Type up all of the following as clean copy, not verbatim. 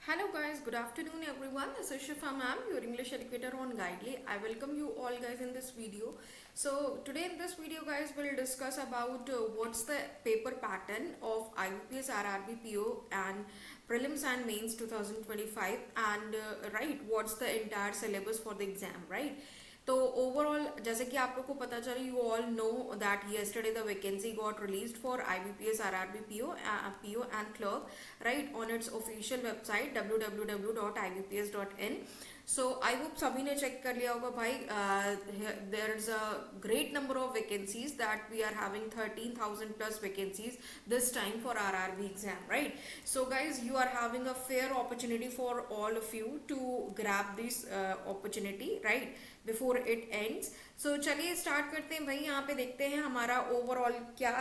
Hello guys, good afternoon everyone. This is Shifa ma'am, your English educator on Guidely. I welcome you all guys in this video. So today in this video guys we'll discuss about what's the paper pattern of IBPS RRB PO and prelims and mains 2025 and right what's the entire syllabus for the exam, right? तो overall जैसे कि आप लोग को पता चला you all know that yesterday the vacancy got released for IBPS RRB PO and clerk right on its official website www.ibps.in. So I hope सभी ने चेक कर लिया होगा भाई. There is a great number of vacancies that we are having 13,000 plus vacancies this time for RRB exam, right? So guys you are having a fair opportunity for all of you to grab this opportunity, right, before it ends. So चलिए start करते हैं भाई. यहाँ पे देखते हैं हमारा overall क्या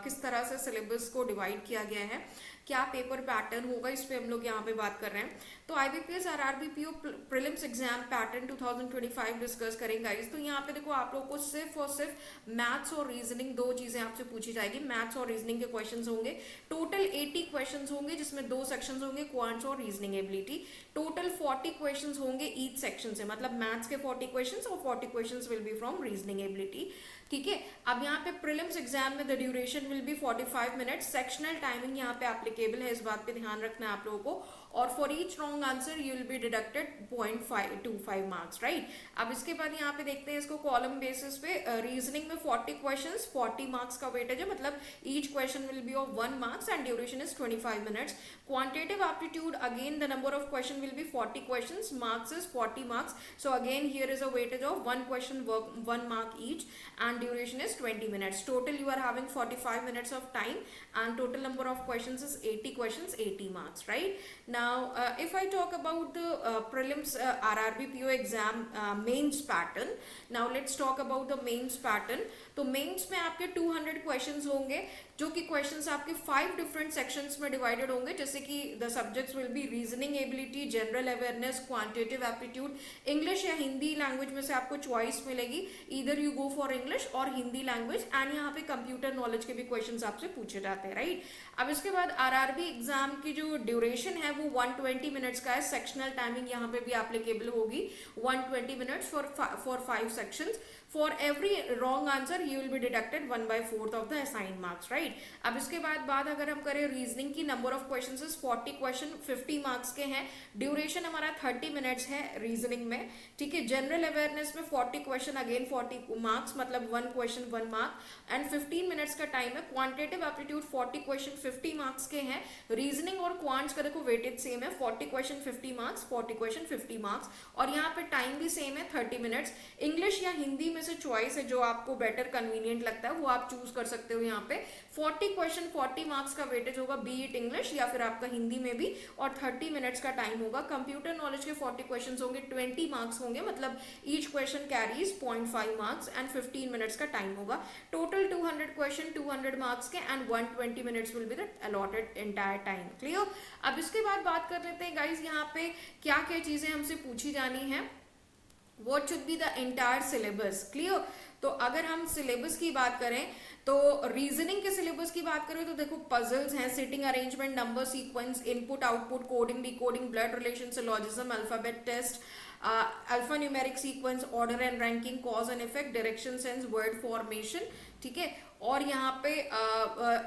किस तरह से सिलेबस को डिवाइड किया गया है, क्या पेपर पैटर्न होगा, इस पे हम लोग यहाँ पे बात कर रहे हैं. तो IBPS RRB PO prelims exam pattern 2025 discuss करेंगे गाइस. तो यहाँ पे देखो आप लोग को सिर्फ और सिर्फ मैथ्स और रीजनिंग दो चीजें आपसे पूछी जाएगी. मैथ्स और रीजनिंग के क्वेश्चंस होंगे. टोटल 80 क्वेश्चंस होंगे जिसमें दो सेक्शंस होंगे, क्वांट्स और रीजनिंग एबिलिटी. टोटल 40 क्वेश्चंस होंगे ईच सेक्शन से, मतलब मैथ्स के 40 क्वेश्चंस और 40 questions will be from reasoning ability. ठीक है. अब यहाँ पे प्रीलिम्स एग्जाम में the duration will be 45 minutes. Sectional timing यहाँ पे एप्लीकेबल है, इस बात पे ध्यान रखना है आप लोगों को. और for each wrong answer you will be deducted 0.525 marks, right. अब इसके बाद यहाँ पे देखते हैं इसको कॉलम बेसिस पे. रीजनिंग में 40 क्वेश्चंस, 40 मार्क्स का वेटेज है, मतलब each question will be of 1 marks and duration is 25 minutes. Quantitative aptitude again the number of question will be 40 questions, marks is 40 marks. So again here is a weightage of 1 question 1 mark each and duration is 20 minutes. Total you are having 45 minutes of time and total number of questions is 80 questions, 80 marks, right? Now if I talk about the prelims RRB PO exam mains pattern, now let's talk about the mains pattern. तो mains में आपके 200 questions होंगे, जो कि questions आपके 5 different sections में divided होंगे. जैसे कि the subjects will be reasoning ability, general awareness, quantitative aptitude. English या हिंदी लैंग्वेज में से आपको चॉइस मिलेगी, either you go for English और हिंदी लैंग्वेज. एंड यहाँ पे कंप्यूटर नॉलेज के भी क्वेश्चंस आपसे पूछे जाते हैं, राइट. अब इसके बाद आरआरबी एग्जाम की जो ड्यूरेशन है वो 120 मिनट्स का है. सेक्शनल टाइमिंग यहाँ पे भी एप्लीकेबल होगी, 120 minutes for 5 sections. For every wrong answer you will be deducted 1/4 of the assigned marks, right. अब इसके बाद अगर हम करें रीजनिंग की, number of questions is 40 question, 50 marks के हैं. ड्यूरेशन हमारा 30 मिनट्स है रीजनिंग में, ठीक है. जनरल अवेयरनेस में 40 क्वेश्चन, अगेन 40 मार्क्स, मतलब 1 क्वेश्चन 1 मार्क एंड 15 मिनट्स का टाइम है. क्वांटिटेटिव एप्टीट्यूड 40 क्वेश्चन 50 मार्क्स के हैं. रीजनिंग और क्वांट्स का देखो वेटेज सेम है, 40 क्वेश्चन 50 मार्क्स, 40 क्वेश्चन 50 मार्क्स. और यहाँ पे टाइम भी सेम है, 30 मिनट्स. इंग्लिश या हिंदी में से चॉइस है, जो आपको बेटर कन्वीनियंट लगता है वो आप चूज कर सकते हो. यहाँ पे 40 क्वेश्चन 40 मार्क्स का वेटेज होगा, बी इट इंग्लिश या फिर आपका हिंदी में भी, और 30 मिनट्स का टाइम होगा. कंप्यूटर नॉलेज के 40 क्वेश्चंस होंगे, 20 मार्क्स होंगे, मतलब each question carries 0.5 marks and 15 minutes का टाइम होगा. टोटल 200 क्वेश्चन 200 मार्क्स के and 120 minutes will be the allotted entire time. Clear. अब इसके बाद बात कर लेते हैं गाइज यहाँ पे क्या क्या चीजें हमसे पूछी जानी है. What should be the entire syllabus? Clear? तो अगर हम सिलेबस की बात करें तो रीजनिंग के सिलेबस की बात करें तो देखो पजल्स हैं, sitting arrangement, number sequence, input output, coding decoding, blood relation, syllogism, alphabet test, alpha numeric sequence, order and ranking, cause and effect, direction sense, word formation, ठीक है. और यहाँ पे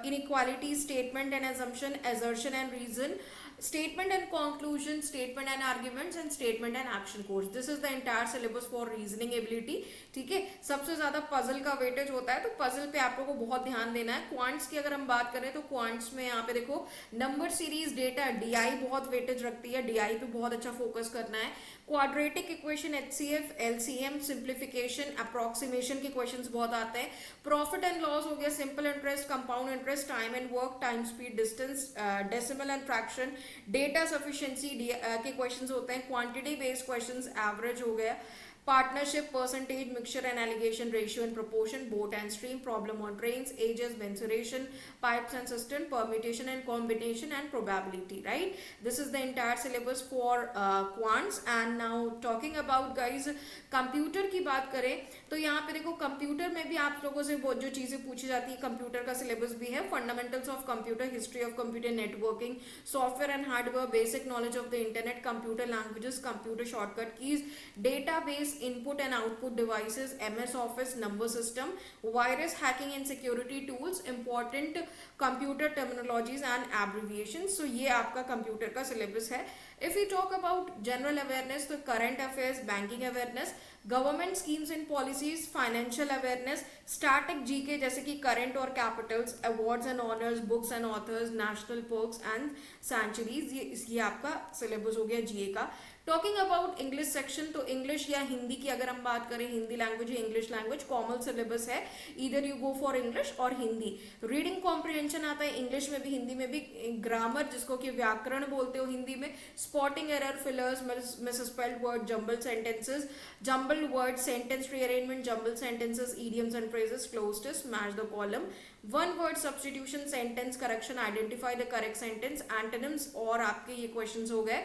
inequality, statement and assumption, assertion and reason, statement and conclusion, statement and arguments and statement and action course. This is the entire syllabus for reasoning ability. ठीक है. सबसे ज्यादा puzzle का वेटेज होता है, तो पजल पे आप लोगों को बहुत ध्यान देना है. क्वांट्स की अगर हम बात करें तो क्वांट्स में यहाँ पे देखो नंबर सीरीज, डेटा, डीआई बहुत वेटेज रखती है, डीआई पे बहुत अच्छा फोकस करना है. Quadratic equation, HCF, LCM, simplification, approximation के क्वेश्चंस बहुत आते हैं. प्रॉफिट एंड लॉस हो गया, simple interest, compound interest, time and work, time speed, distance, decimal and fraction, data sufficiency के क्वेश्चंस होते हैं. क्वांटिटी बेस्ड क्वेश्चंस, एवरेज हो गया, partnership, percentage, mixture and alligation, ratio and proportion, boat and stream, problem on trains, ages, mensuration, pipes and cistern, permutation and combination, and probability, right? This is the entire syllabus for quants. And now talking about guys computer की बात करें तो यहाँ पे देखो computer में भी आप लोगों से बहुत जो चीजें पूछी जाती है, कंप्यूटर का सिलेबस भी है, fundamentals of computer, history of computer, networking, software and hardware, basic knowledge of the internet, computer languages, computer shortcut keys, database, input and output devices, MS Office, number system, virus hacking and security tools, important computer terminologies and abbreviation. So ये आपका computer का syllabus है. If you talk about general awareness तो current affairs, banking awareness, government schemes and policies, financial awareness, static GK जैसे कि current और capitals, awards and honours, books and authors, national parks and sanctuaries. ये आपका syllabus हो गया GA का. Talking about English section तो इंग्लिश या हिंदी की अगर हम बात करें, हिंदी लैंग्वेज या इंग्लिश लैंग्वेज कॉमन सिलेबस है, इधर यू गो फॉर इंग्लिश और हिंदी. रीडिंग कॉम्प्रिहेंशन आता है इंग्लिश में भी हिंदी में भी, ग्रामर जिसको कि व्याकरण बोलते हो हिंदी में, spotting error, fillers, misspelled word, jumble sentences, jumble word, sentence rearrangement, jumble sentences, idioms and phrases, close test, match the column, one word substitution, sentence correction, identify the correct sentence, antonyms और आपके ये questions हो गए.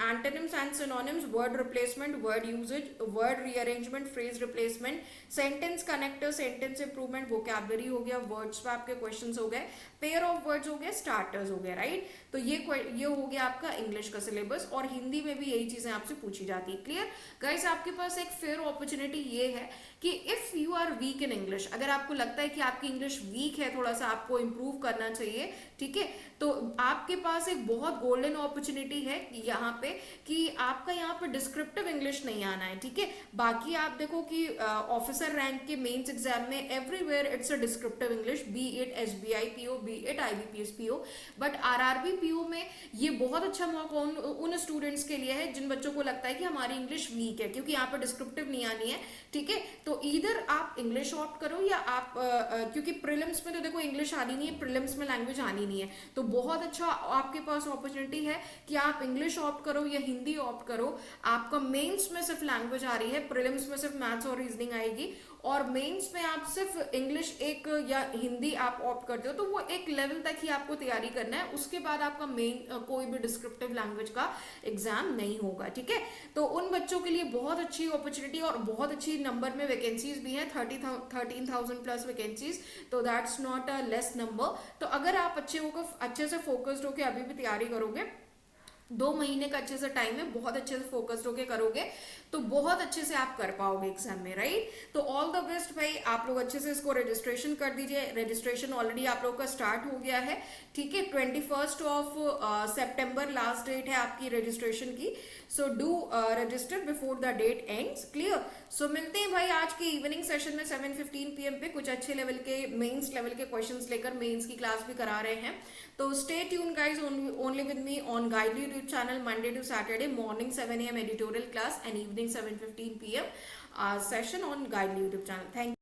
Antonyms and synonyms, word replacement, word usage, word rearrangement, phrase replacement, sentence connector, sentence improvement, vocabulary हो गया, words पे आपके questions हो गए, pair of words हो गए, starters हो गए, right? तो ये हो गया आपका इंग्लिश का सिलेबस. और हिंदी में भी यही चीजें आपसे पूछी जाती है. Clear guys? आपके पास एक फेयर अपॉर्चुनिटी ये है कि if you are weak in English, अगर आपको लगता है कि आपकी इंग्लिश वीक है, थोड़ा सा आपको इंप्रूव करना चाहिए, ठीक है, तो आपके पास एक बहुत गोल्डन अपॉर्चुनिटी है यहाँ पे कि आपका यहाँ पे डिस्क्रिप्टिव इंग्लिश नहीं आना है, ठीक है. बाकी आप देखो कि ऑफिसर रैंक के मेंस एग्जाम में everywhere it's a descriptive English, B it SBI PO, B it IBPS PO, but RRB PO में ये बहुत अच्छा मौका उन स्टूडेंट्स के लिए है जिन बच्चों को लगता है कि हमारी इंग्लिश वीक है, क्योंकि यहाँ पे डिस्क्रिप्टिव नहीं आनी है, ठीक है. तो इधर आप इंग्लिश ऑप्ट करो या आप क्योंकि प्रीलिम्स में तो देखो इंग्लिश आनी नहीं है, प्रीलिम्स में लैंग्वेज आनी नहीं है, तो बहुत अच्छा आपके पास अपॉर्चुनिटी है कि आप इंग्लिश ऑप्ट करो या हिंदी ऑप्ट करो. आपका मेंस में सिर्फ लैंग्वेज आ रही है, प्रीलिम्स में सिर्फ मैथ्स और रीजनिंग आएगी, और मेंस में आप सिर्फ इंग्लिश एक या हिंदी आप ऑप्ट करते हो, तो वो एक लेवल तक ही आपको तैयारी करना है. उसके बाद आपका मेन कोई भी डिस्क्रिप्टिव लैंग्वेज का एग्जाम नहीं होगा, ठीक है. तो उन बच्चों के लिए बहुत अच्छी अपॉर्चुनिटी और बहुत अच्छी नंबर में वैकेंसीज भी हैं, 13,000 प्लस वैकेंसीज, तो that's not a less number. तो अगर आप अच्छे से फोकस्ड होकर अभी भी तैयारी करोगे, 2 महीने का अच्छे से टाइम है, बहुत अच्छे से फोकस्ड होके करोगे तो बहुत अच्छे से आप कर पाओगे एग्जाम में, राइट. तो ऑल द बेस्ट भाई, आप लोग अच्छे से इसको रजिस्ट्रेशन कर दीजिए. रजिस्ट्रेशन ऑलरेडी आप लोग का स्टार्ट हो गया है, ठीक है. 21 सितंबर लास्ट डेट है आपकी रजिस्ट्रेशन की. So do register before the date ends. Clear? So मिलते हैं भाई आज के इवनिंग सेशन में 7:15 PM पे कुछ अच्छे लेवल के मेंस लेवल के क्वेश्चंस लेकर. मेंस की क्लास भी करा रहे हैं, तो stay tune guys only with me on Guidely YouTube channel, Monday to Saturday morning 7 AM editorial class and evening 7:15 PM session on Guidely YouTube channel. Thank you.